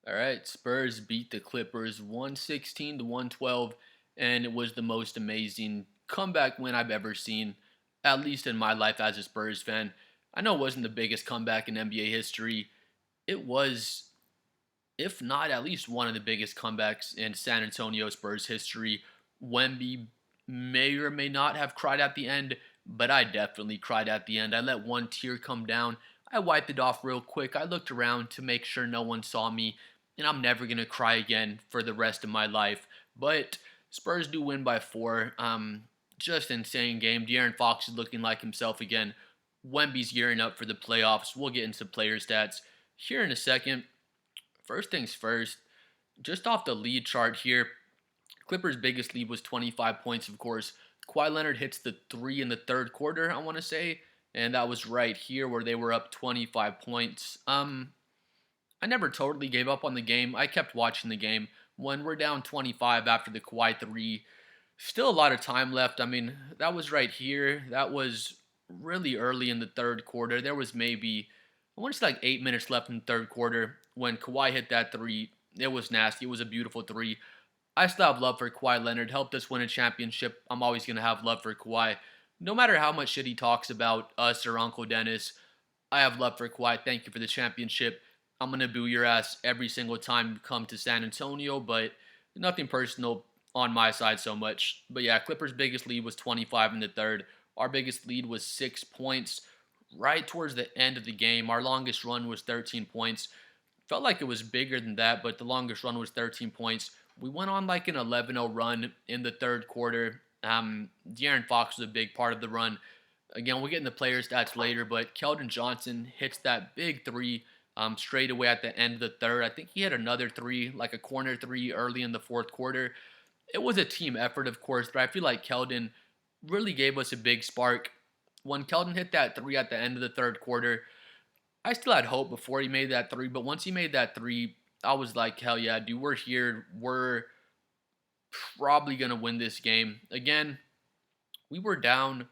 All right, Spurs beat the Clippers 116 to 112, and it was the most amazing comeback win I've ever seen, at least in my life as a Spurs fan. I know it wasn't the biggest comeback in NBA history. It was, if not at least one of the biggest comebacks in San Antonio Spurs history. Wemby may or may not have cried at the end, but I definitely cried at the end. I let one tear come down. I wiped it off real quick. I looked around to make sure no one saw me, and I'm never going to cry again for the rest of my life. But Spurs do win by 4. Just insane game. De'Aaron Fox is looking like himself again. Wemby's gearing up for the playoffs. We'll get into player stats here in a second. First things first, just off the lead chart here, Clippers' biggest lead was 25 points, of course. Kawhi Leonard hits the 3 in the third quarter, I want to say, and that was right here where they were up 25 points. I never totally gave up on the game. I kept watching the game. When we're down 25 after the Kawhi 3, still a lot of time left. I mean, that was right here. That was really early in the third quarter. There was maybe, I want to say like 8 minutes left in the third quarter when Kawhi hit that 3. It was nasty. It was a beautiful 3. I still have love for Kawhi Leonard. Helped us win a championship. I'm always going to have love for Kawhi. No matter how much shit he talks about us or Uncle Dennis, I have love for Kawhi. Thank you for the championship. I'm going to boo your ass every single time you come to San Antonio, but nothing personal on my side so much. But yeah, Clippers' biggest lead was 25 in the third. Our biggest lead was 6 points right towards the end of the game. Our longest run was 13 points. Felt like it was bigger than that, but the longest run was 13 points. We went on like an 11-0 run in the third quarter. De'Aaron Fox was a big part of the run. Again, we'll get into player stats later, but Keldon Johnson hits that big 3 straight away at the end of the third. I think he had another 3, like a corner 3 early in the fourth quarter. It was a team effort, of course, but I feel like Keldon really gave us a big spark. When Keldon hit that 3 at the end of the third quarter, I still had hope before he made that 3, but once he made that 3, I was like, hell yeah, dude, we're here. We're probably going to win this game. Again, we were down.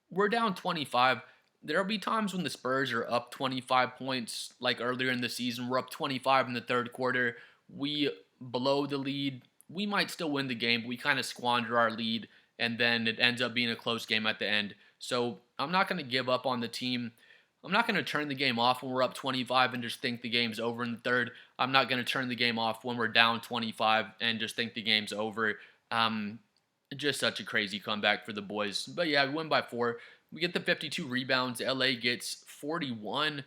We're down 25. There'll be times when the Spurs are up 25 points, like earlier in the season. We're up 25 in the third quarter. We blow the lead. We might still win the game, but we kind of squander our lead, and then it ends up being a close game at the end. So I'm not going to give up on the team. I'm not going to turn the game off when we're up 25 and just think the game's over in the third. I'm not going to turn the game off when we're down 25 and just think the game's over. Um, just such a crazy comeback for the boys. But yeah, we win by 4. We get the 52 rebounds. LA gets 41.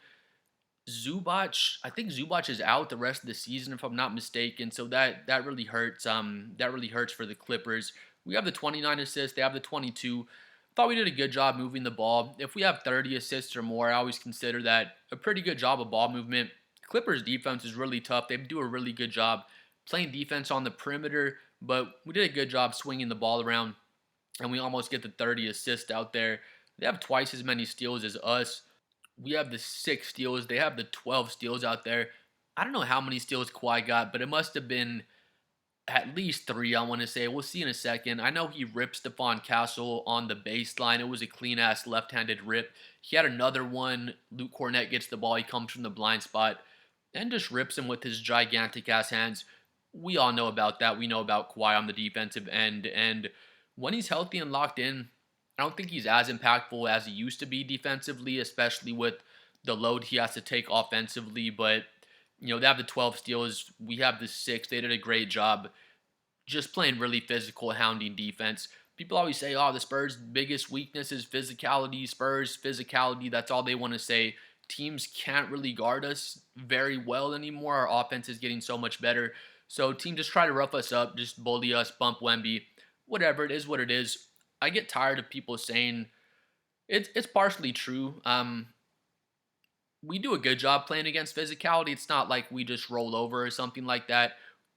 Zubac, I think Zubac is out the rest of the season if I'm not mistaken. So that really hurts. That really hurts for the Clippers. We have the 29 assists. They have the 22. Thought we did a good job moving the ball. If we have 30 assists or more, I always consider that a pretty good job of ball movement. Clippers defense is really tough. They do a really good job playing defense on the perimeter, but we did a good job swinging the ball around, and we almost get the 30 assists out there. They have twice as many steals as us. We have the 6 steals. They have the 12 steals out there. I don't know how many steals Kawhi got, but it must have been at least 3, I want to say. We'll see in a second. I know he ripped Stephon Castle on the baseline. It was a clean-ass left-handed rip. He had another one. Luke Cornett gets the ball. He comes from the blind spot and just rips him with his gigantic-ass hands. We all know about that. We know about Kawhi on the defensive end. And when he's healthy and locked in, I don't think he's as impactful as he used to be defensively, especially with the load he has to take offensively. But they have the 12 steals. We have the 6. They did a great job just playing really physical, hounding defense. People always say, oh, the Spurs' biggest weakness is physicality. Spurs, physicality, that's all they want to say. Teams can't really guard us very well anymore. Our offense is getting so much better. So teams just try to rough us up, just bully us, bump Wemby. Whatever, it is what it is. I get tired of people saying it's partially true. We do a good job playing against physicality. It's not like we just roll over or something like that.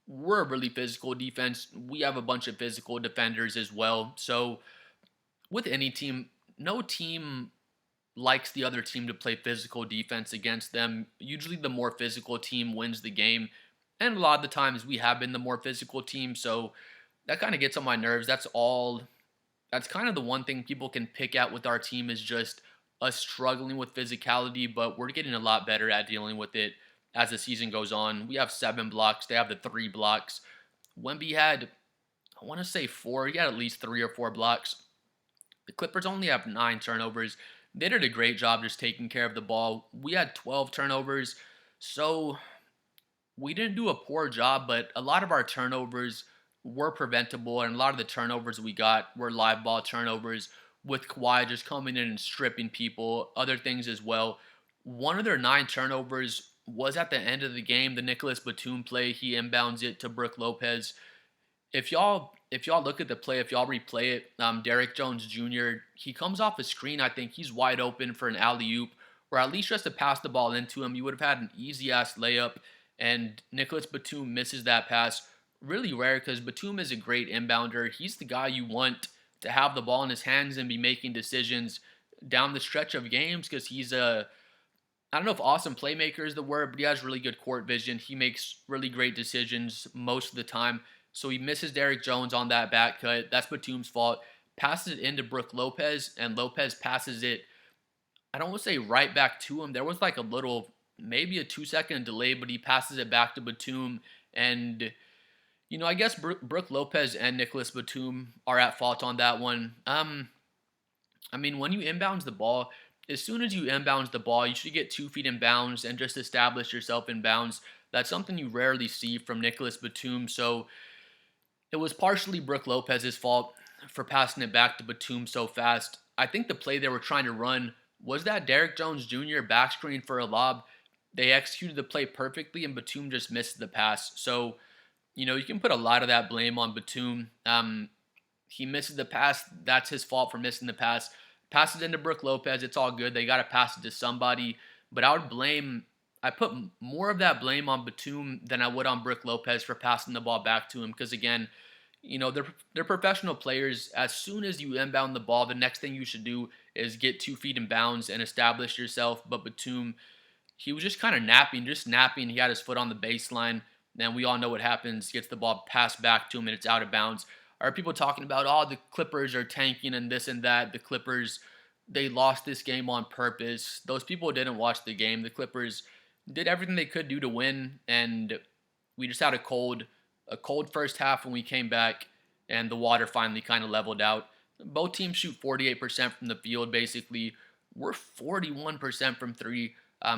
We're a really physical defense. We have a bunch of physical defenders as well. So with any team, no team likes the other team to play physical defense against them. Usually the more physical team wins the game. And a lot of the times we have been the more physical team. So that kind of gets on my nerves. That's kind of the one thing people can pick at with our team is just us struggling with physicality, but we're getting a lot better at dealing with it. as the season goes on. We have 7 blocks. They have the 3 blocks. Wemby had, I want to say 4. He had at least 3 or 4 blocks. The Clippers only have 9 turnovers. They did a great job just taking care of the ball. We had 12 turnovers. So we didn't do a poor job, but a lot of our turnovers were preventable, and a lot of the turnovers we got were live ball turnovers with Kawhi just coming in and stripping people, other things as well. One of their 9 turnovers was at the end of the game, the Nicholas Batum play. He inbounds it to Brook Lopez. If y'all look at the play, if y'all replay it, Derrick Jones Jr. he comes off a screen. I think he's wide open for an alley oop, or at least just to pass the ball into him. You would have had an easy ass layup, and Nicholas Batum misses that pass. Really rare because Batum is a great inbounder. He's the guy you want to have the ball in his hands and be making decisions down the stretch of games because he's a, I don't know if awesome playmaker is the word, but he has really good court vision. He makes really great decisions most of the time. So he misses Derrick Jones on that back cut. That's Batum's fault. Passes it into Brook Lopez, and Lopez passes it, I don't want to say right back to him. There was like a little, maybe a 2 second delay, but he passes it back to Batum. And, I guess Brook Lopez and Nicholas Batum are at fault on that one. When you inbounds the ball, as soon as you inbounds the ball, you should get 2 feet in bounds and just establish yourself in bounds. That's something you rarely see from Nicholas Batum. So it was partially Brook Lopez's fault for passing it back to Batum so fast. I think the play they were trying to run was that Derrick Jones Jr. back screen for a lob. They executed the play perfectly, and Batum just missed the pass. So, you can put a lot of that blame on Batum. He misses the pass. That's his fault for missing the pass. Passes into Brook Lopez. It's all good. They got to pass it to somebody. But I put more of that blame on Batum than I would on Brook Lopez for passing the ball back to him. Because again, they're professional players. As soon as you inbound the ball, the next thing you should do is get 2 feet in bounds and establish yourself. But Batum, he was just kind of napping. He had his foot on the baseline. Then we all know what happens. He gets the ball passed back to him and it's out of bounds. Are people talking about, the Clippers are tanking and this and that? The Clippers, they lost this game on purpose. Those people didn't watch the game. The Clippers did everything they could do to win, and we just had a cold first half when we came back, and the water finally kind of leveled out. Both teams shoot 48% from the field, basically. We're 41% from three.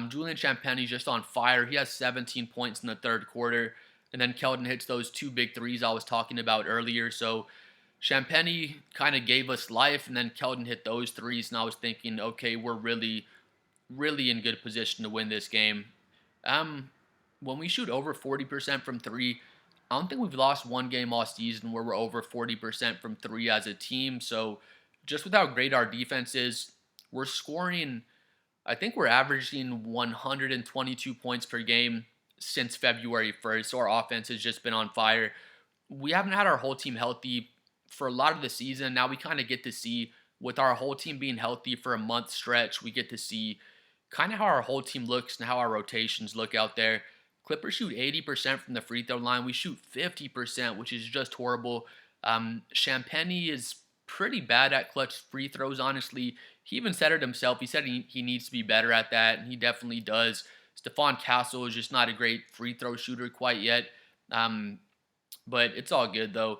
Julian Champagne's just on fire. He has 17 points in the third quarter. And then Keldon hits those 2 big threes I was talking about earlier. So Champagne kind of gave us life, and then Keldon hit those threes. And I was thinking, okay, we're really, really in good position to win this game. When we shoot over 40% from three, I don't think we've lost one game all season where we're over 40% from three as a team. So just with how great our defense is, we're scoring, I think we're averaging 122 points per game since February 1st. So our offense has just been on fire. We haven't had our whole team healthy for a lot of the season. Now we kind of get to see, with our whole team being healthy for a month stretch, we get to see kind of how our whole team looks and how our rotations look out there. Clippers shoot 80% from the free throw line. We shoot 50%, which is just horrible. Champagny is pretty bad at clutch free throws, honestly. He even said it himself. He said he needs to be better at that, and he definitely does. Stephon Castle is just not a great free throw shooter quite yet. But it's all good, though.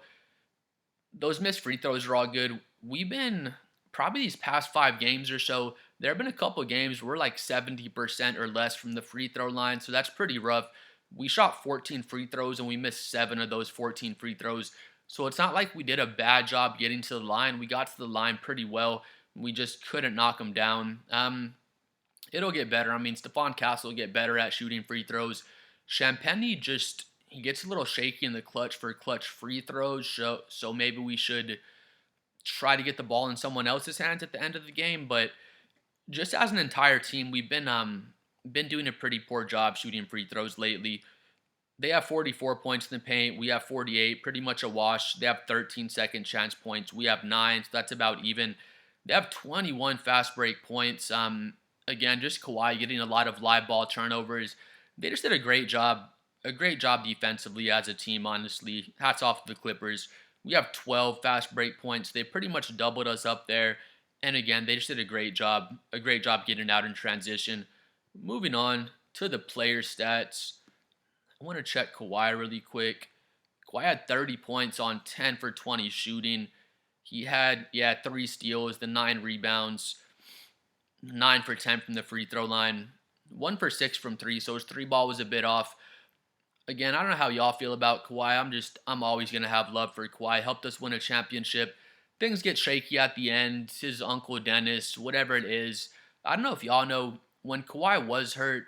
Those missed free throws are all good. We've been, probably these past 5 games or so, there have been a couple of games where we're like 70% or less from the free throw line, so that's pretty rough. We shot 14 free throws, and we missed 7 of those 14 free throws. So it's not like we did a bad job getting to the line. We got to the line pretty well. We just couldn't knock them down. It'll get better. Stephon Castle will get better at shooting free throws. Champagny he gets a little shaky in the clutch for clutch free throws. So maybe we should try to get the ball in someone else's hands at the end of the game. But just as an entire team, we've been doing a pretty poor job shooting free throws lately. They have 44 points in the paint. We have 48, pretty much a wash. They have 13 second chance points. We have 9, so that's about even. They have 21 fast break points. Again, just Kawhi getting a lot of live ball turnovers. They just did a great job defensively as a team, honestly. Hats off to the Clippers. We have 12 fast break points. They pretty much doubled us up there. And again, they just did a great job getting out in transition. Moving on, to the player stats, I want to check Kawhi really quick. Kawhi had 30 points on 10 for 20 shooting. He had, yeah, 3 steals, the 9 rebounds, 9 for 10 from the free throw line, 1 for 6 from three. So his three ball was a bit off. Again, I don't know how y'all feel about Kawhi. I'm always going to have love for Kawhi. Helped us win a championship. Things get shaky at the end. His uncle Dennis, whatever it is. I don't know if y'all know, when Kawhi was hurt,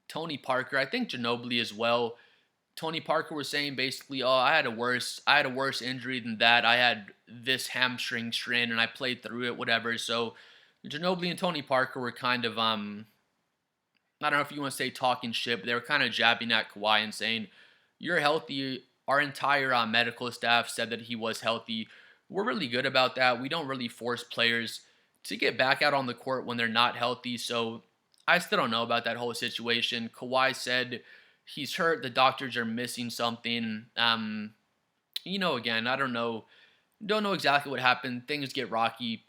Tony Parker, I think Ginobili as well, Tony Parker was saying basically, "Oh, I had a worse injury than that. I had this hamstring strain and I played through it, whatever." So Ginobili and Tony Parker were kind of I don't know if you want to say talking shit, but they were kind of jabbing at Kawhi and saying, "You're healthy." Our entire medical staff said that he was healthy. We're really good about that. We don't really force players to get back out on the court when they're not healthy. So I still don't know about that whole situation. Kawhi said he's hurt. The doctors are missing something. Again, I don't know. Don't know exactly what happened. Things get rocky.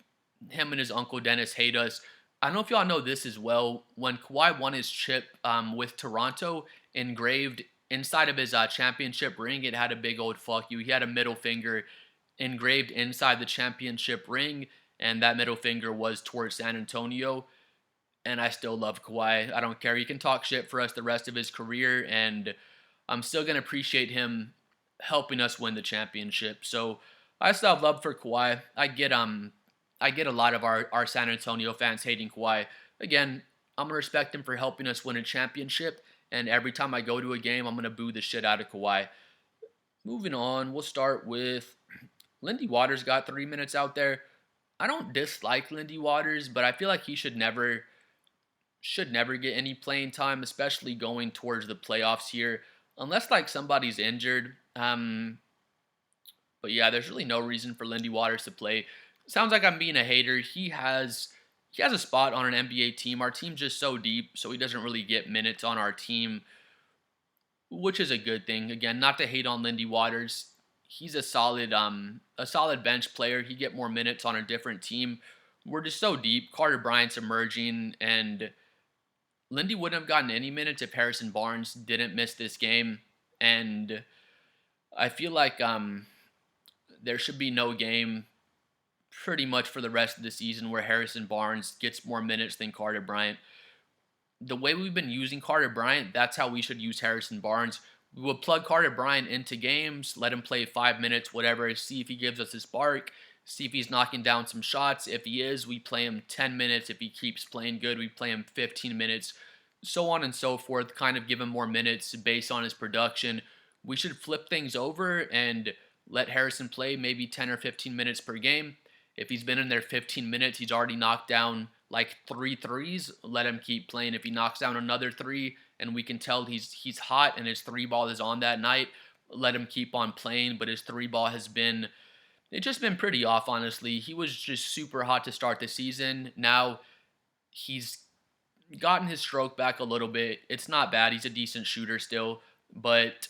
Him and his uncle Dennis hate us. I don't know if y'all know this as well. When Kawhi won his chip with Toronto, engraved inside of his championship ring, it had a big old fuck you. He had a middle finger engraved inside the championship ring, and that middle finger was towards San Antonio. And I still love Kawhi. I don't care. He can talk shit for us the rest of his career, and I'm still gonna appreciate him helping us win the championship. So I still have love for Kawhi. I get a lot of our San Antonio fans hating Kawhi. Again, I'm gonna respect him for helping us win a championship, and every time I go to a game, I'm gonna boo the shit out of Kawhi. Moving on, we'll start with Lindy Waters got 3 minutes out there. I don't dislike Lindy Waters, but I feel like he should never get any playing time, especially going towards the playoffs here, unless like somebody's injured. But yeah, there's really no reason for Lindy Waters to play. Sounds like I'm being a hater. He has a spot on an NBA team. Our team's just so deep, so he doesn't really get minutes on our team, which is a good thing. Again, not to hate on Lindy Waters. He's a solid bench player. He get more minutes on a different team. We're just so deep. Carter Bryant's emerging, and Lindy wouldn't have gotten any minutes if Harrison Barnes didn't miss this game. And I feel like there should be no game pretty much for the rest of the season where Harrison Barnes gets more minutes than Carter Bryant. The way we've been using Carter Bryant, that's how we should use Harrison Barnes. We would plug Carter Bryant into games, let him play 5 minutes, whatever, see if he gives us a spark, see if he's knocking down some shots. If he is, we play him 10 minutes. If he keeps playing good, we play him 15 minutes, so on and so forth, kind of give him more minutes based on his production. We should flip things over and let Harrison play maybe 10 or 15 minutes per game. If he's been in there 15 minutes, he's already knocked down like 3 threes. Let him keep playing. If he knocks down another 3 and we can tell he's hot and his 3 ball is on that night, let him keep on playing. But his 3 ball it's just been pretty off, honestly. He was just super hot to start the season. Now he's gotten his stroke back a little bit. It's not bad. He's a decent shooter still, but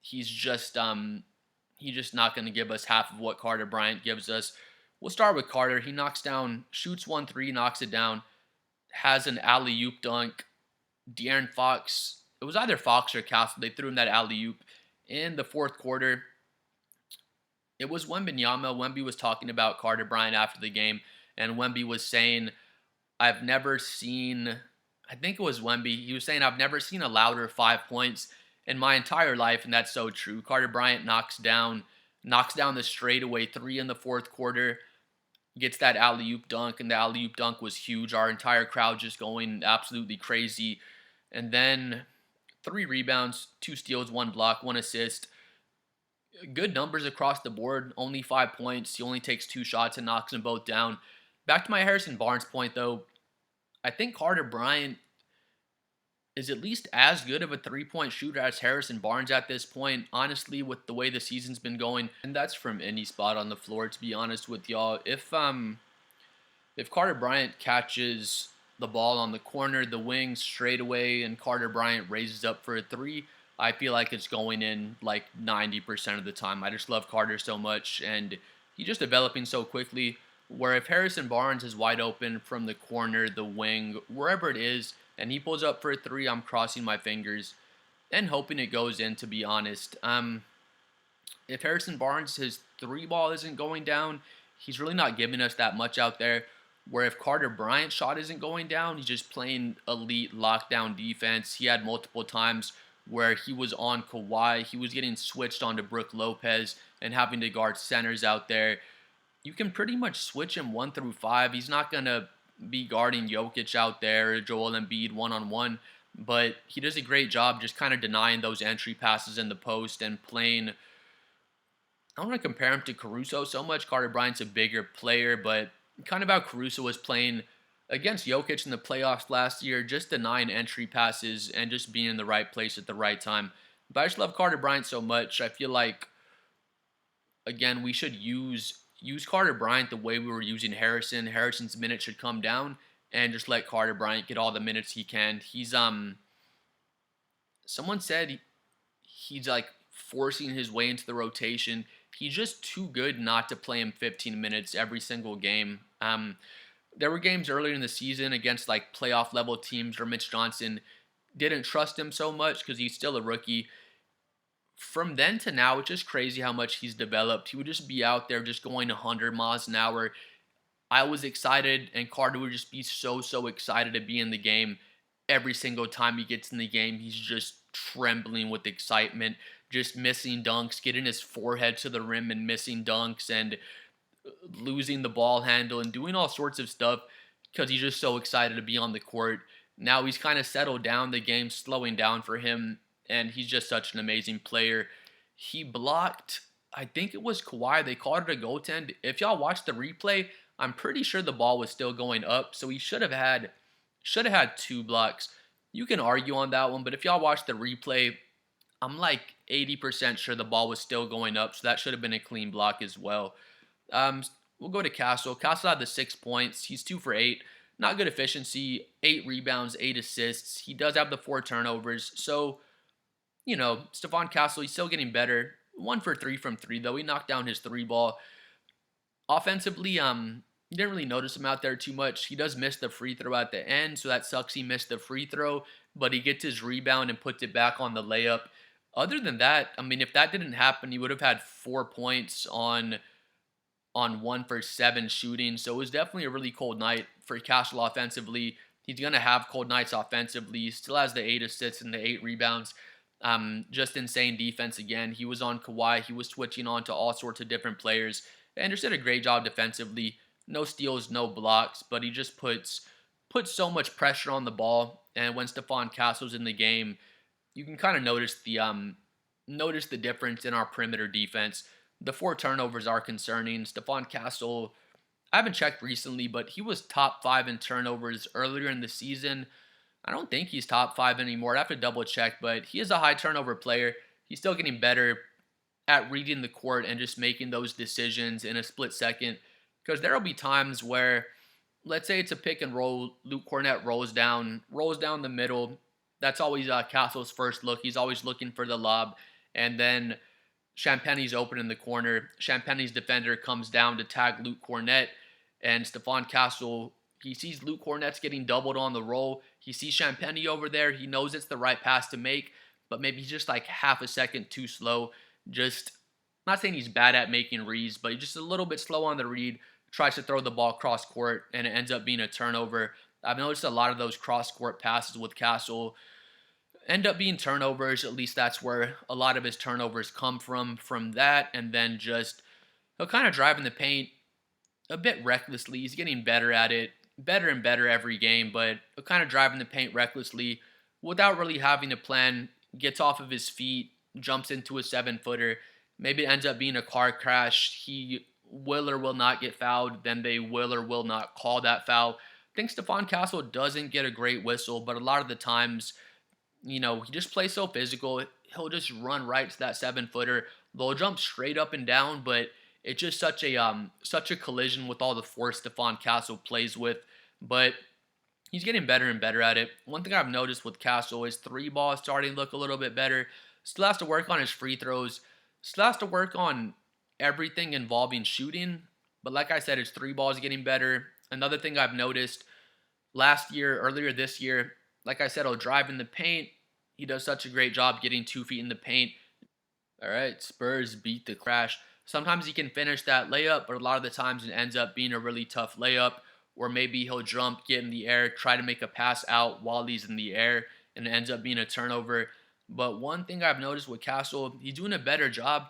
he's just not going to give us half of what Carter Bryant gives us. We'll start with Carter. He shoots 1 3, knocks it down, has an alley-oop dunk. De'Aaron Fox, it was either Fox or Castle, they threw him that alley-oop in the fourth quarter. It was Wembanyama. Wemby was talking about Carter Bryant after the game, and Wemby was saying, I think it was Wemby, he was saying, I've never seen a louder 5 points in my entire life, and that's so true. Carter Bryant knocks down the straightaway 3 in the fourth quarter, gets that alley-oop dunk, and the alley-oop dunk was huge. Our entire crowd just going absolutely crazy. And then 3 rebounds, 2 steals, 1 block, 1 assist. Good numbers across the board, only 5 points. He only takes 2 shots and knocks them both down. Back to my Harrison Barnes point, though. I think Carter Bryant is at least as good of a 3-point shooter as Harrison Barnes at this point, honestly, with the way the season's been going. And that's from any spot on the floor, to be honest with y'all. If Carter Bryant catches the ball on the corner, the wing, straight away, and Carter Bryant raises up for a 3, I feel like it's going in like 90% of the time. I just love Carter so much, and he's just developing so quickly, where if Harrison Barnes is wide open from the corner, the wing, wherever it is, and he pulls up for a three, I'm crossing my fingers and hoping it goes in, to be honest. If Harrison Barnes, his three ball isn't going down, he's really not giving us that much out there. Where if Carter Bryant's shot isn't going down, he's just playing elite lockdown defense. He had multiple times where he was on Kawhi, he was getting switched onto Brook Lopez and having to guard centers out there. You can pretty much switch him 1 through 5. He's not going to be guarding Jokic out there or Joel Embiid one-on-one, but he does a great job just kind of denying those entry passes in the post and playing. I don't want to compare him to Caruso so much. Carter Bryant's a bigger player, but kind of how Caruso was playing against Jokic in the playoffs last year, just denying entry passes and just being in the right place at the right time. But I just love Carter Bryant so much. I feel like, again, we should use Carter Bryant the way we were using Harrison. Harrison's minutes should come down and just let Carter Bryant get all the minutes he can. He's someone said he's like forcing his way into the rotation. He's just too good not to play him 15 minutes every single game. There were games earlier in the season against like playoff level teams where Mitch Johnson didn't trust him so much because he's still a rookie. From then to now, it's just crazy how much he's developed. He would just be out there just going 100 miles an hour. I was excited, and Carter would just be so excited to be in the game. Every single time he gets in the game, he's just trembling with excitement, just missing dunks, getting his forehead to the rim and missing dunks, and losing the ball handle and doing all sorts of stuff because he's just so excited to be on the court. Now he's kind of settled down. The game's slowing down for him, and he's just such an amazing player. He blocked, I think it was Kawhi. They called it a goaltend. If y'all watch the replay, I'm pretty sure the ball was still going up, so he should have had 2 blocks. You can argue on that one, but if y'all watch the replay, I'm like 80% sure the ball was still going up, so that should have been a clean block as well. We'll go to Castle. Castle had the 6 points. He's 2 for 8. Not good efficiency. 8 rebounds, 8 assists. He does have the 4 turnovers. So, Stephon Castle, he's still getting better. 1 for 3 from 3, though. He knocked down his 3 ball. Offensively, you didn't really notice him out there too much. He does miss the free throw at the end, so that sucks. He missed the free throw, but he gets his rebound and puts it back on the layup. Other than that, I mean, if that didn't happen, he would have had 4 points on 1 for 7 shooting. So it was definitely a really cold night for Castle offensively. He's going to have cold nights offensively. He still has the 8 assists and the 8 rebounds. Just insane defense again. He was on Kawhi. He was switching on to all sorts of different players. And just did a great job defensively. No steals, no blocks, but he just puts so much pressure on the ball. And when Stephon Castle's in the game, you can kind of notice the difference in our perimeter defense. The 4 turnovers are concerning. Stephon Castle, I haven't checked recently, but he was top 5 in turnovers earlier in the season. I don't think he's top 5 anymore. I have to double check, but he is a high turnover player. He's still getting better at reading the court and just making those decisions in a split second. Because there will be times where, let's say it's a pick and roll, Luke Cornett rolls down the middle. That's always Castle's first look. He's always looking for the lob. And then Champagne's open in the corner. Champagne's defender comes down to tag Luke Cornett. And Stephon Castle, he sees Luke Cornett's getting doubled on the roll. He sees Champagne over there. He knows it's the right pass to make, but maybe he's just like half a second too slow. Just, not saying he's bad at making reads, but he's just a little bit slow on the read. Tries to throw the ball cross court, and it ends up being a turnover. I've noticed a lot of those cross court passes with Castle end up being turnovers. At least that's where a lot of his turnovers come from that. And then just, he'll kind of drive in the paint a bit recklessly. He's getting better at it, better and better every game, but he'll kind of drive in the paint recklessly without really having a plan. Gets off of his feet, jumps into a 7-footer. Maybe it ends up being a car crash. He will or will not get fouled. Then they will or will not call that foul. I think Stephon Castle doesn't get a great whistle, but a lot of the times, he just plays so physical. He'll just run right to that 7-footer. They'll jump straight up and down, but it's just such a collision with all the force Stephon Castle plays with. But he's getting better and better at it. One thing I've noticed with Castle is 3 ball is starting to look a little bit better. Still has to work on his free throws. Still has to work on everything involving shooting. But like I said, his 3 ball is getting better. Another thing I've noticed earlier this year, Like I said, he'll drive in the paint. He does such a great job getting 2 feet in the paint. All right, Spurs beat the crash. Sometimes he can finish that layup, but a lot of the times it ends up being a really tough layup, or maybe he'll jump, get in the air, try to make a pass out while he's in the air, and it ends up being a turnover. But one thing I've noticed with Castle, he's doing a better job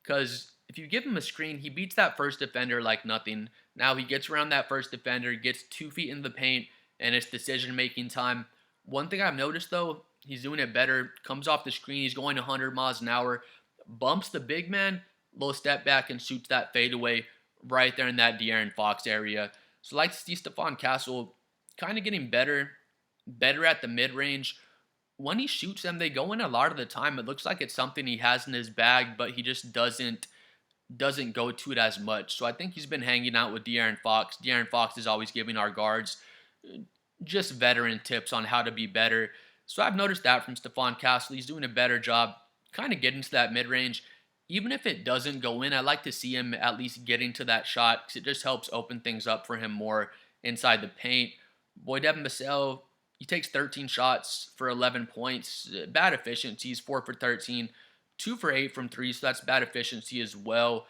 because if you give him a screen, he beats that first defender like nothing. Now he gets around that first defender, gets 2 feet in the paint, and it's decision making time. One thing I've noticed though, he's doing it better. Comes off the screen, he's going 100 miles an hour, bumps the big man, little step back and shoots that fadeaway right there in that De'Aaron Fox area. So I like to see Stephon Castle kind of getting better at the mid range. When he shoots them, they go in a lot of the time. It looks like it's something he has in his bag, but he just doesn't go to it as much. So I think he's been hanging out with De'Aaron Fox. De'Aaron Fox is always giving our guards just veteran tips on how to be better. So I've noticed that from Stephon Castle. He's doing a better job kind of getting to that mid range. Even if it doesn't go in, I like to see him at least getting to that shot because it just helps open things up for him more inside the paint. Boy, Devin Vassell, he takes 13 shots for 11 points. Bad efficiency. He's 4 for 13, 2 for 8 from 3, so that's bad efficiency as well.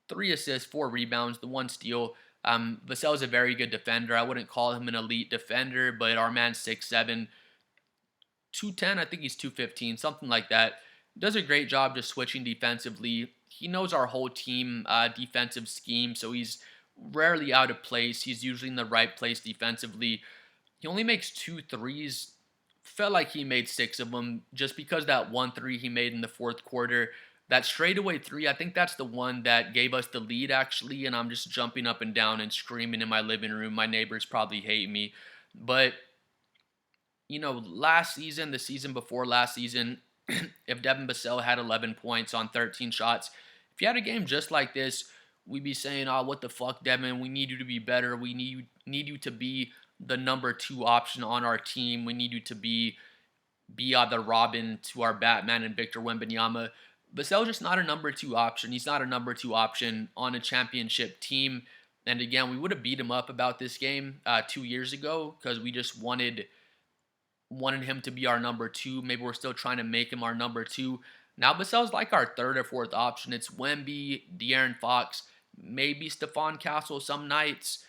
3 assists, 4 rebounds, the 1 steal. Vassell is a very good defender. I wouldn't call him an elite defender, but our man's 6'7", 210, I think he's 215, something like that. Does a great job just switching defensively. He knows our whole team defensive scheme, so he's rarely out of place. He's usually in the right place defensively. He only makes 2 threes. Felt like he made 6 of them just because that 1 3 he made in the fourth quarter. That straightaway 3, I think that's the one that gave us the lead actually, and I'm just jumping up and down and screaming in my living room. My neighbors probably hate me. But, last season, the season before last season, if Devin Vassell had 11 points on 13 shots, if you had a game just like this, we'd be saying, oh, what the fuck, Devin? We need you to be better. We need you to be the number 2 option on our team. We need you to be the Robin to our Batman and Victor Wembanyama. Vassell's just not a number 2 option. He's not a number 2 option on a championship team. And again, we would have beat him up about this game 2 years ago because we just wanted him to be our number 2. Maybe we're still trying to make him our number 2. Now Vassell's like our 3rd or 4th option. It's Wemby, De'Aaron Fox, maybe Stephon Castle some nights.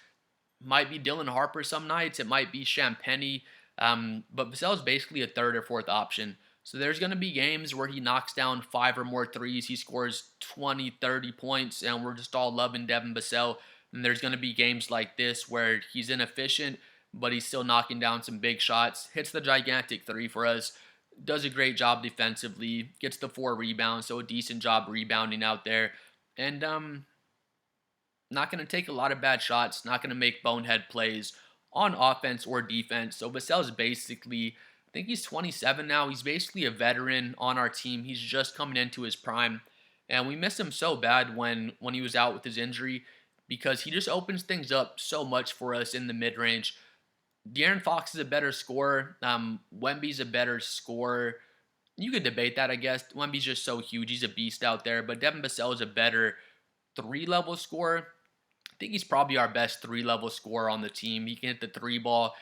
Might be Dylan Harper some nights. It might be Champagnie. But Vassell's basically a 3rd or 4th option. So there's going to be games where he knocks down 5 or more threes. He scores 20, 30 points, and we're just all loving Devin Vassell. And there's going to be games like this where he's inefficient, but he's still knocking down some big shots. Hits the gigantic 3 for us. Does a great job defensively. Gets the 4 rebounds, so a decent job rebounding out there. And not going to take a lot of bad shots. Not going to make bonehead plays on offense or defense. So Vassell's basically, I think he's 27 now. He's basically a veteran on our team. He's just coming into his prime. And we miss him so bad when he was out with his injury because he just opens things up so much for us in the mid-range. De'Aaron Fox is a better scorer. Wemby's a better scorer. You could debate that, I guess. Wemby's just so huge. He's a beast out there. But Devin Vassell is a better 3-level scorer. I think he's probably our best 3-level scorer on the team. He can hit the 3 ball.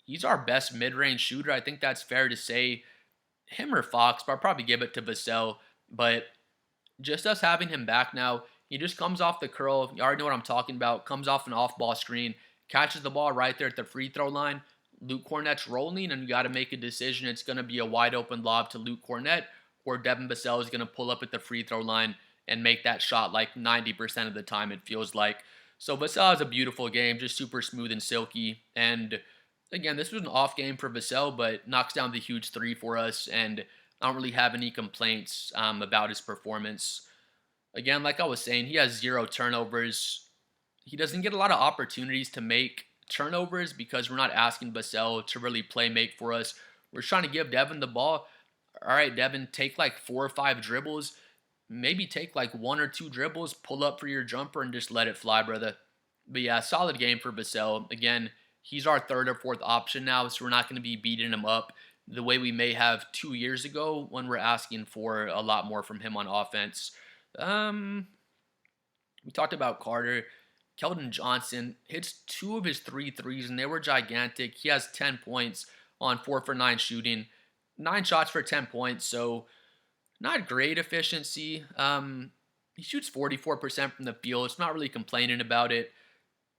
He's our best mid-range shooter. I think that's fair to say. Him or Fox, but I'll probably give it to Vassell. But just us having him back now, he just comes off the curl. You already know what I'm talking about. Comes off an off-ball screen. Catches the ball right there at the free throw line. Luke Cornett's rolling, and you got to make a decision. It's going to be a wide open lob to Luke Cornett, or Devin Vassell is going to pull up at the free throw line and make that shot like 90% of the time, it feels like. So Vassell has a beautiful game, just super smooth and silky. And again, this was an off game for Vassell, but knocks down the huge 3 for us, and I don't really have any complaints about his performance. Again, like I was saying, he has 0 turnovers. He doesn't get a lot of opportunities to make turnovers because we're not asking Vassell to really play make for us. We're trying to give Devin the ball. All right, Devin, take like 4 or 5 dribbles. Maybe take like 1 or 2 dribbles, pull up for your jumper, and just let it fly, brother. But yeah, solid game for Vassell. Again, he's our 3rd or 4th option now, so we're not going to be beating him up the way we may have 2 years ago when we're asking for a lot more from him on offense. We talked about Carter. Keldon Johnson hits 2 of his 3 threes, and they were gigantic. He has 10 points on 4 for 9 shooting, 9 shots for 10 points. So not great efficiency. He shoots 44% from the field. It's not really complaining about it.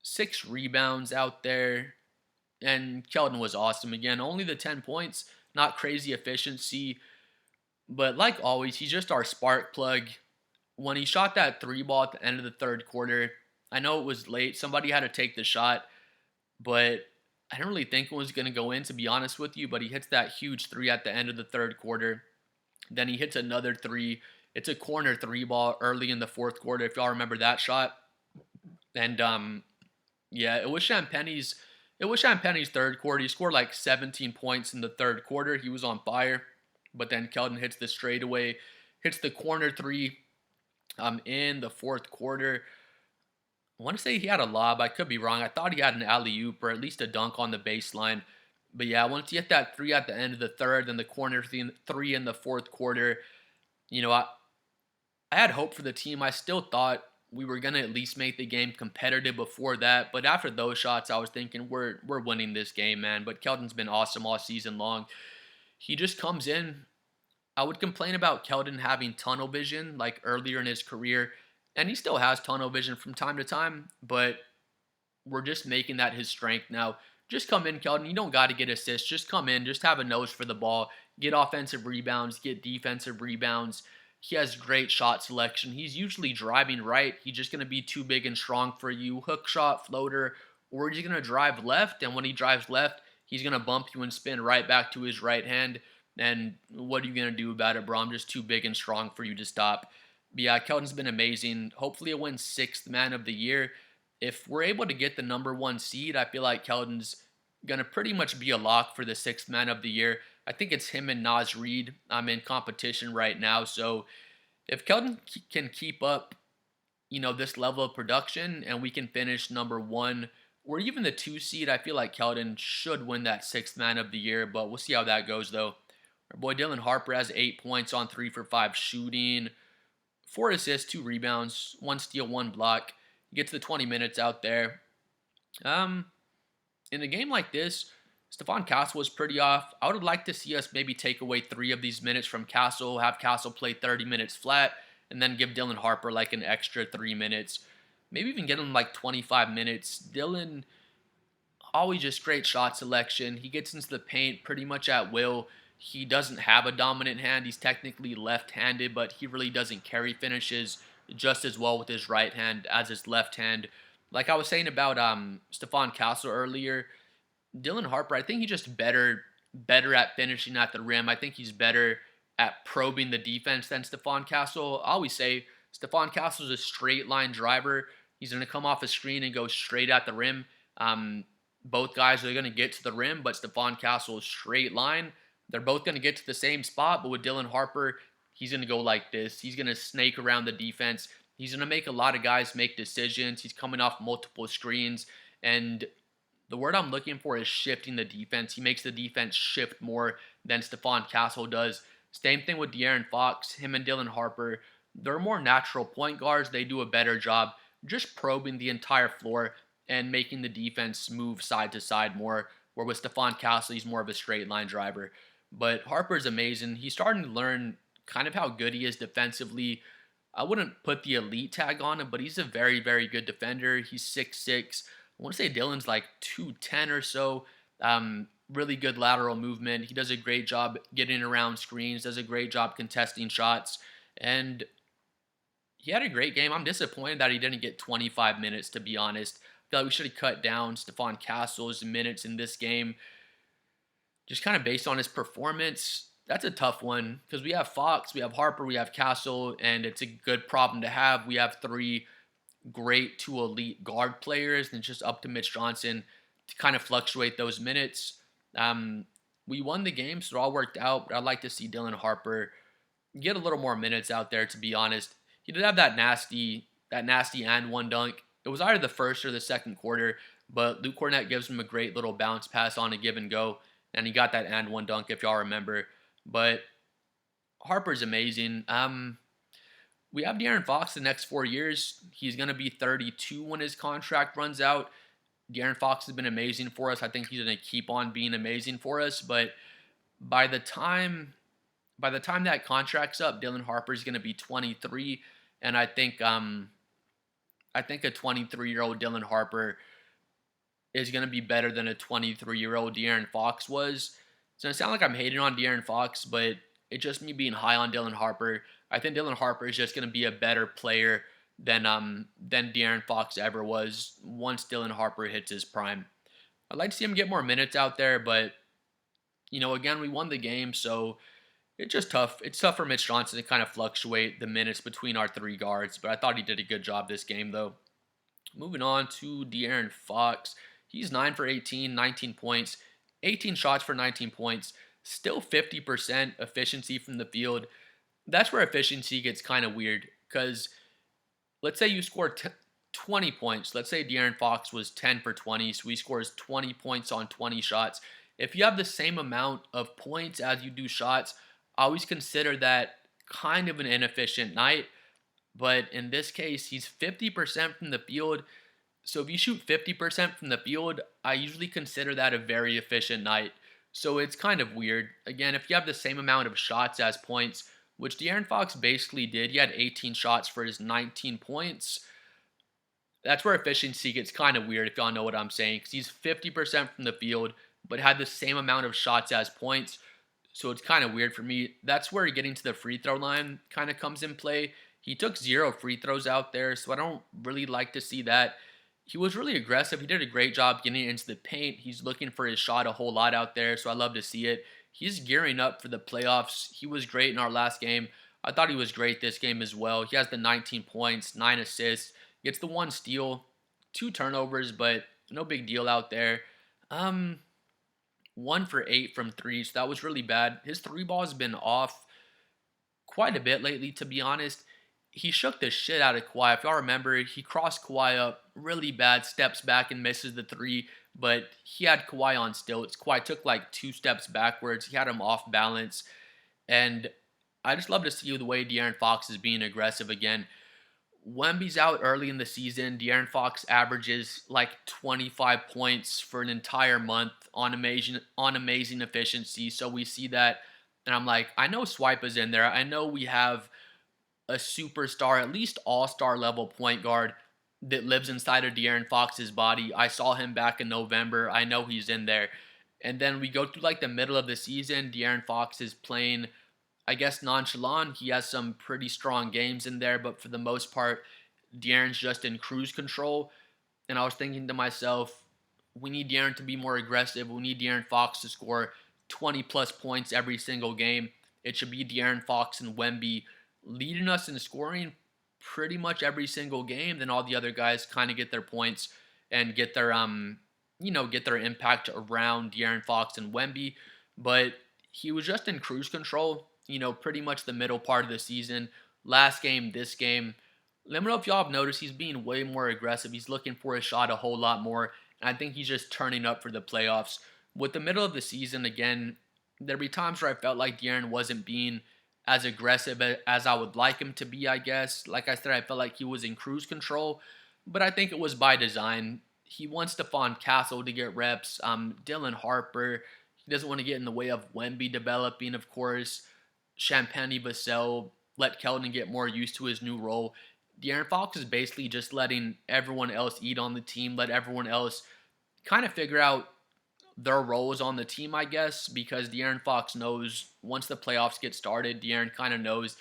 6 rebounds out there. And Keldon was awesome again. Only the 10 points, not crazy efficiency. But like always, he's just our spark plug. When he shot that three ball at the end of the third quarter, I know it was late. Somebody had to take the shot, but I didn't really think it was going to go in, to be honest with you. But he hits that huge three at the end of the third quarter. Then he hits another three. It's a corner three ball early in the fourth quarter, if y'all remember that shot. And yeah, it was Champagne's third quarter. He scored like 17 points in the third quarter. He was on fire. But then Keldon hits the straightaway, hits the corner three in the fourth quarter. I want to say he had a lob. I could be wrong. I thought he had an alley-oop or at least a dunk on the baseline. But yeah, once you hit that three at the end of the third, then the corner three in the fourth quarter, I had hope for the team. I still thought we were gonna at least make the game competitive before that. But after those shots, I was thinking we're winning this game, man. But Keldon's been awesome all season long. He just comes in. I would complain about Keldon having tunnel vision like earlier in his career, and he still has tunnel vision from time to time, but we're just making that his strength now. Just come in, Keldon. You don't got to get assists. Just come in. Just have a nose for the ball. Get offensive rebounds. Get defensive rebounds. He has great shot selection. He's usually driving right. He's just going to be too big and strong for you. Hook shot, floater, or he's going to drive left. And when he drives left, he's going to bump you and spin right back to his right hand. And what are you going to do about it, bro? I'm just too big and strong for you to stop. But yeah, Keldon's been amazing. Hopefully it wins 6th man of the year. If we're able to get the number 1 seed, I feel like Keldon's going to pretty much be a lock for the 6th man of the year. I think it's him and Naz Reid. I'm in competition right now. So if Keldon can keep up, this level of production and we can finish number 1 or even the 2 seed, I feel like Keldon should win that 6th man of the year. But we'll see how that goes, though. Our boy Dylan Harper has 8 points on 3 for 5 shooting, 4 assists, 2 rebounds, 1 steal, 1 block. He gets the 20 minutes out there. In a game like this, Stephon Castle was pretty off. I would like to see us maybe take away 3 of these minutes from Castle, have Castle play 30 minutes flat, and then give Dylan Harper like an extra 3 minutes. Maybe even get him like 25 minutes. Dylan, always just great shot selection. He gets into the paint pretty much at will. He doesn't have a dominant hand. He's technically left-handed, but he really doesn't carry finishes just as well with his right hand as his left hand. Like I was saying about Stephon Castle earlier, Dylan Harper, I think he's just better at finishing at the rim. I think he's better at probing the defense than Stephon Castle. I always say Stephon Castle is a straight line driver. He's going to come off a screen and go straight at the rim. Both guys are going to get to the rim, but Stephon Castle is straight line. They're both going to get to the same spot, but with Dylan Harper, he's going to go like this. He's going to snake around the defense. He's going to make a lot of guys make decisions. He's coming off multiple screens, and the word I'm looking for is shifting the defense. He makes the defense shift more than Stephon Castle does. Same thing with De'Aaron Fox. Him and Dylan Harper, they're more natural point guards. They do a better job just probing the entire floor and making the defense move side to side more, where with Stephon Castle, he's more of a straight line driver. But Harper's amazing. He's starting to learn kind of how good he is defensively. I wouldn't put the elite tag on him, but he's a very, very good defender. He's 6'6". I want to say Dylan's like 210 or so. Really good lateral movement. He does a great job getting around screens, does a great job contesting shots, and he had a great game. I'm disappointed that he didn't get 25 minutes, to be honest. I feel like we should have cut down Stephon Castle's minutes in this game, just kind of based on his performance. That's a tough one because we have Fox, we have Harper, we have Castle, and it's a good problem to have. We have 3 great to elite guard players, and it's just up to Mitch Johnson to kind of fluctuate those minutes. We won the game, so it all worked out, but I'd like to see Dylan Harper get a little more minutes out there, to be honest. He did have that nasty and one dunk. It was either the first or the second quarter, but Luke Cornett gives him a great little bounce pass on a give and go, and he got that and one dunk, if y'all remember. But Harper's amazing. We have De'Aaron Fox the next 4 years. He's going to be 32 when his contract runs out. De'Aaron Fox has been amazing for us. I think he's going to keep on being amazing for us. But by the time by the time that contract's up, Dylan Harper is going to be 23, and I think a 23-year-old Dylan Harper is going to be better than a 23-year-old De'Aaron Fox was. It's going to sound like I'm hating on De'Aaron Fox, but it's just me being high on Dylan Harper. I think Dylan Harper is just going to be a better player than De'Aaron Fox ever was once Dylan Harper hits his prime. I'd like to see him get more minutes out there, but again, we won the game, so it's just tough. It's tough for Mitch Johnson to kind of fluctuate the minutes between our three guards, but I thought he did a good job this game, though. Moving on to De'Aaron Fox. He's 9 for 18, 19 points, 18 shots for 19 points, still 50% efficiency from the field. That's where efficiency gets kind of weird because let's say you score 20 points. Let's say De'Aaron Fox was 10 for 20, so he scores 20 points on 20 shots. If you have the same amount of points as you do shots, I always consider that kind of an inefficient night. But in this case, he's 50% from the field. So if you shoot 50% from the field, I usually consider that a very efficient night. So it's kind of weird. Again, if you have the same amount of shots as points, which De'Aaron Fox basically did, he had 18 shots for his 19 points. That's where efficiency gets kind of weird, if y'all know what I'm saying, because he's 50% from the field, but had the same amount of shots as points. So it's kind of weird for me. That's where getting to the free throw line kind of comes in play. He took 0 free throws out there, so I don't really like to see that. He was really aggressive. He did a great job getting into the paint. He's looking for his shot a whole lot out there, so I love to see it. He's gearing up for the playoffs. He was great in our last game. I thought he was great this game as well. He has the 19 points, 9 assists, gets the 1 steal, 2 turnovers, but no big deal out there. 1 for 8 from 3, so that was really bad. His 3 ball has been off quite a bit lately, to be honest. He shook the shit out of Kawhi. If y'all remember, he crossed Kawhi up really bad, steps back and misses the 3, but he had Kawhi on stilts. Kawhi took like 2 steps backwards. He had him off balance, and I just love to see the way De'Aaron Fox is being aggressive again. Wemby's out early in the season. De'Aaron Fox averages like 25 points for an entire month on amazing efficiency. So we see that, and I'm like, I know Swipe is in there. I know we have a superstar, at least all-star level point guard that lives inside of De'Aaron Fox's body. I saw him back in November. I know he's in there. And then we go through like the middle of the season. De'Aaron Fox is playing, I guess, nonchalant. He has some pretty strong games in there, but for the most part, De'Aaron's just in cruise control. And I was thinking to myself, we need De'Aaron to be more aggressive. We need De'Aaron Fox to score 20 plus points every single game. It should be De'Aaron Fox and Wemby leading us in scoring pretty much every single game. Then all the other guys kind of get their points and get their get their impact around De'Aaron Fox and Wemby. But he was just in cruise control, pretty much the middle part of the season. Last game, this game. Let me know if y'all have noticed he's being way more aggressive. He's looking for his shot a whole lot more. And I think he's just turning up for the playoffs. With the middle of the season, again, there'd be times where I felt like De'Aaron wasn't being as aggressive as I would like him to be, I guess. Like I said, I felt like he was in cruise control, but I think it was by design. He wants Stephon Castle to get reps. Dylan Harper, he doesn't want to get in the way of Wemby developing, of course. Champagny Vassell, let Keldon get more used to his new role. De'Aaron Fox is basically just letting everyone else eat on the team, let everyone else kind of figure out their roles on the team, I guess, because De'Aaron Fox knows once the playoffs get started, De'Aaron kind of knows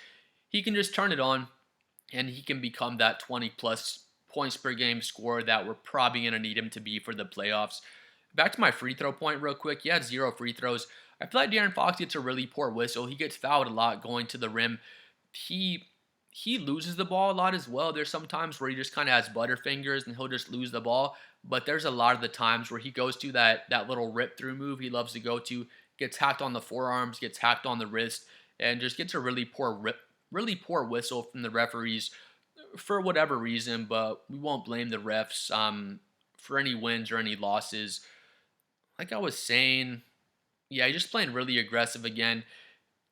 he can just turn it on and he can become that 20 plus points per game scorer that we're probably going to need him to be for the playoffs. Back to my free throw point real quick. He had 0 free throws. I feel like De'Aaron Fox gets a really poor whistle. He gets fouled a lot going to the rim. He loses the ball a lot as well. There's some times where he just kind of has butterfingers and he'll just lose the ball. But there's a lot of the times where he goes to that little rip through move he loves to go to, gets hacked on the forearms, gets hacked on the wrist, and just gets a really poor whistle from the referees for whatever reason. But we won't blame the refs for any wins or any losses. Like I was saying, yeah, he's just playing really aggressive again.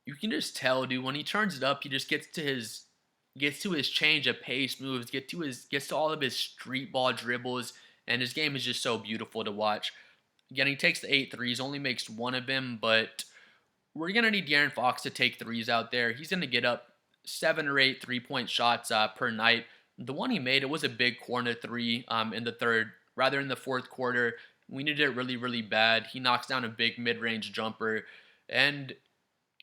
You can just tell, dude, when he turns it up, he just gets to his change of pace moves, gets to all of his street ball dribbles, and his game is just so beautiful to watch. Again, he takes the 8 threes, only makes one of them, but we're going to need De'Aaron Fox to take threes out there. He's going to get up 7 or 8 3-point shots per night. The one he made, it was a big corner three in the third, rather in the fourth quarter. We needed it really, really bad. He knocks down a big mid-range jumper, and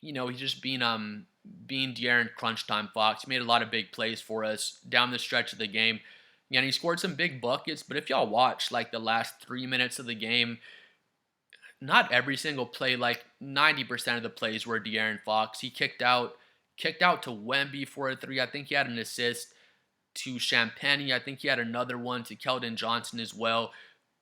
he's just being De'Aaron crunch time Fox. He made a lot of big plays for us down the stretch of the game. And he scored some big buckets, but if y'all watch like the last 3 minutes of the game, not every single play, like 90% of the plays were De'Aaron Fox. He kicked out to Wemby for a three. I think he had an assist to Champagnie. I think he had another one to Keldon Johnson as well.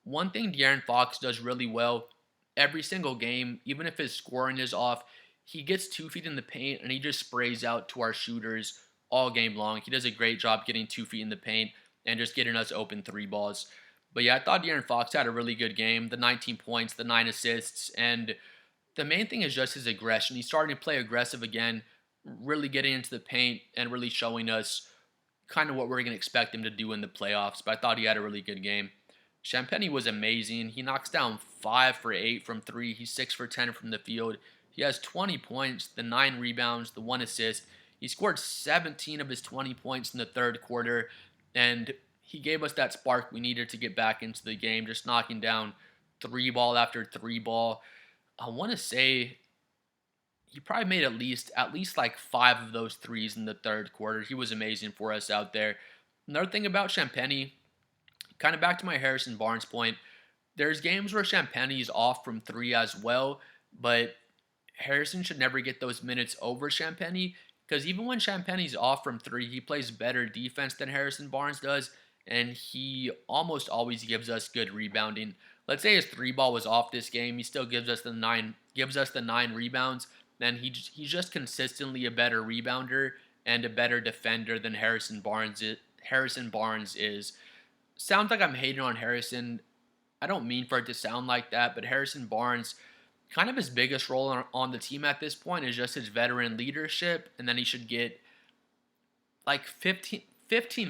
One thing De'Aaron Fox does really well every single game, even if his scoring is off, he gets 2 feet in the paint and he just sprays out to our shooters all game long. He does a great job getting 2 feet in the paint and just getting us open three balls. But yeah, I thought De'Aaron Fox had a really good game. The 19 points, the 9 assists, and the main thing is just his aggression. He's starting to play aggressive again, really getting into the paint and really showing us kind of what we're going to expect him to do in the playoffs. But I thought he had a really good game. Champagnie was amazing. He knocks down 5 for 8 from 3. He's 6 for 10 from the field. He has 20 points, the 9 rebounds, the 1 assist. He scored 17 of his 20 points in the third quarter, and he gave us that spark we needed to get back into the game, just knocking down 3 ball after 3 ball. I want to say he probably made at least like 5 of those threes in the third quarter. He was amazing for us out there. Another thing about Champagnie, kind of back to my Harrison Barnes point, there's games where Champagnie's off from 3 as well, but Harrison should never get those minutes over Champagnie, because even when Champagnie's off from 3, he plays better defense than Harrison Barnes does, and he almost always gives us good rebounding. Let's say his 3 ball was off this game, he still gives us the 9 rebounds. Then he's just consistently a better rebounder and a better defender than Harrison Barnes is. Sounds like I'm hating on Harrison. I don't mean for it to sound like that, but Harrison Barnes, kind of his biggest role on the team at this point is just his veteran leadership, and then he should get like 15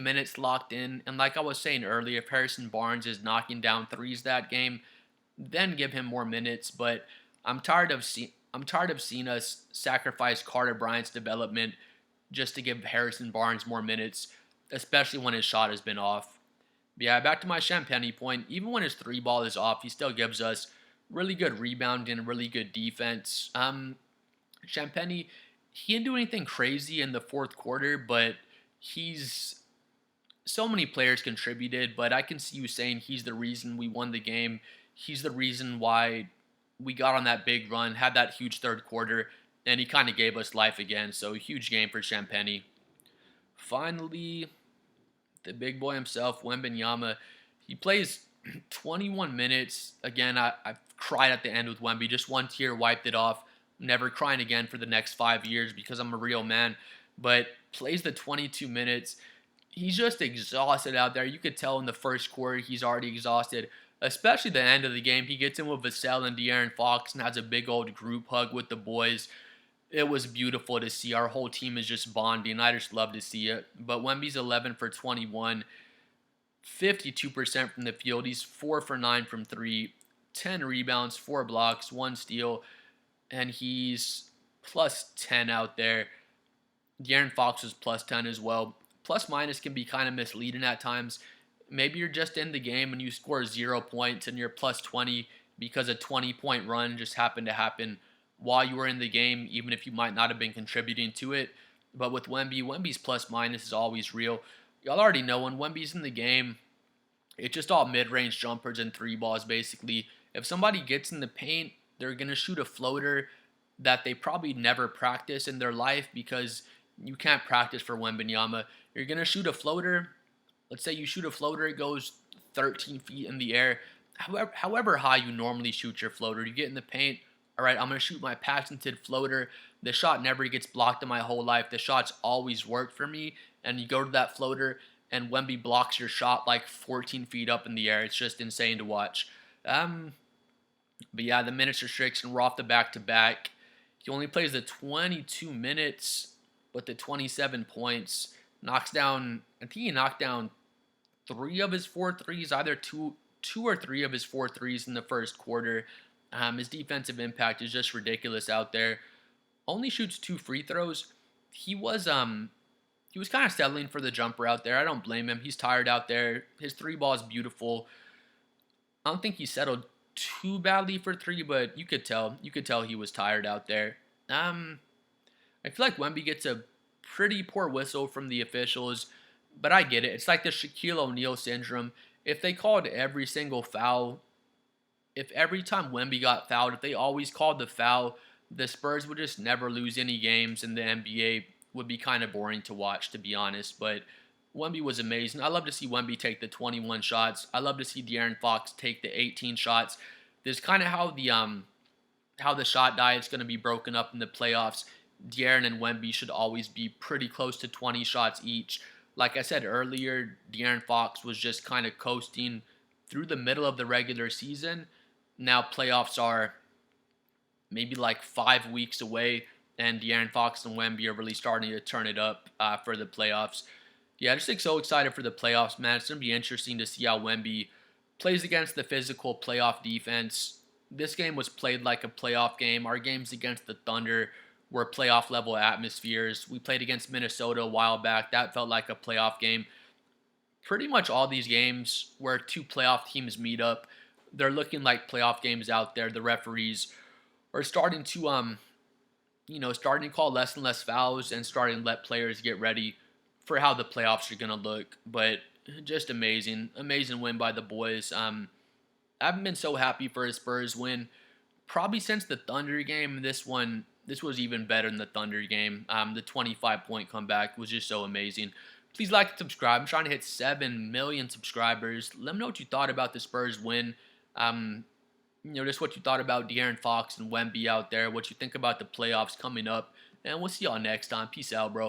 minutes locked in. And like I was saying earlier, if Harrison Barnes is knocking down threes that game, then give him more minutes. But I'm tired of seeing us sacrifice Carter Bryant's development just to give Harrison Barnes more minutes, especially when his shot has been off. But yeah, back to my Champagnie point. Even when his 3 ball is off, he still gives us really good rebounding and really good defense. Champagnie, he didn't do anything crazy in the fourth quarter, but so many players contributed, but I can see you saying he's the reason we won the game. He's the reason why we got on that big run, had that huge third quarter, and he kind of gave us life again. So huge game for Champagnie. Finally, the big boy himself, Wembanyama. He plays 21 minutes. Again, I cried at the end with Wemby. Just one tear wiped it off. Never crying again for the next 5 years because I'm a real man. But plays the 22 minutes. He's just exhausted out there. You could tell in the first quarter he's already exhausted. Especially the end of the game. He gets in with Vassell and De'Aaron Fox and has a big old group hug with the boys. It was beautiful to see. Our whole team is just bonding. I just love to see it. But Wemby's 11 for 21. 52% from the field. He's 4 for 9 from 3. 10 rebounds, 4 blocks, 1 steal. And he's plus 10 out there. De'Aaron Fox was plus 10 as well. Plus minus can be kind of misleading at times. Maybe you're just in the game and you score 0 points and you're plus 20 because a 20-point run just happened to happen while you were in the game, even if you might not have been contributing to it. But with Wemby's plus minus is always real. Y'all already know when Wemby's in the game, it's just all mid-range jumpers and 3 balls basically. If somebody gets in the paint, they're going to shoot a floater that they probably never practice in their life because you can't practice for Wembanyama. You're going to shoot a floater. Let's say you shoot a floater, it goes 13 feet in the air. However high you normally shoot your floater, you get in the paint, all right, I'm going to shoot my patented floater. The shot never gets blocked in my whole life. The shots always work for me. And you go to that floater, and Wemby blocks your shot like 14 feet up in the air. It's just insane to watch. But yeah, the minutes restriction, we're off the back-to-back. He only plays the 22 minutes, but the 27 points. I think he knocked down three of his four threes, either two or three of his four threes in the first quarter. His defensive impact is just ridiculous out there. Only shoots two free throws. He was he was kind of settling for the jumper out there. I don't blame him. He's tired out there. His three ball is beautiful. I don't think he settled too badly for three, but you could tell. You could tell he was tired out there. I feel like Wemby gets a pretty poor whistle from the officials, but I get it. It's like the Shaquille O'Neal syndrome. If they called every single foul, if every time Wemby got fouled, if they always called the foul, the Spurs would just never lose any games, and the NBA would be kind of boring to watch, to be honest. But Wemby was amazing. I love to see Wemby take the 21 shots. I love to see De'Aaron Fox take the 18 shots. This is kind of how the shot diet is going to be broken up in the playoffs. De'Aaron and Wemby should always be pretty close to 20 shots each. Like I said earlier, De'Aaron Fox was just kind of coasting through the middle of the regular season. Now playoffs are maybe like 5 weeks away, and De'Aaron Fox and Wemby are really starting to turn it up for the playoffs. Yeah, I just think so excited for the playoffs, man. It's going to be interesting to see how Wemby plays against the physical playoff defense. This game was played like a playoff game. Our games against the Thunder were playoff level atmospheres. We played against Minnesota a while back. That felt like a playoff game. Pretty much all these games where two playoff teams meet up, they're looking like playoff games out there. The referees are starting to starting to call less and less fouls and starting to let players get ready for how the playoffs are going to look. But just amazing win by the boys. I haven't been so happy for a Spurs win probably since the Thunder game. This was even better than the Thunder game. The 25-point comeback was just so amazing. Please like and subscribe. I'm trying to hit 7 million subscribers. Let me know what you thought about the Spurs win. Just what you thought about De'Aaron Fox and Wemby out there. What you think about the playoffs coming up. And we'll see y'all next time. Peace out, bro.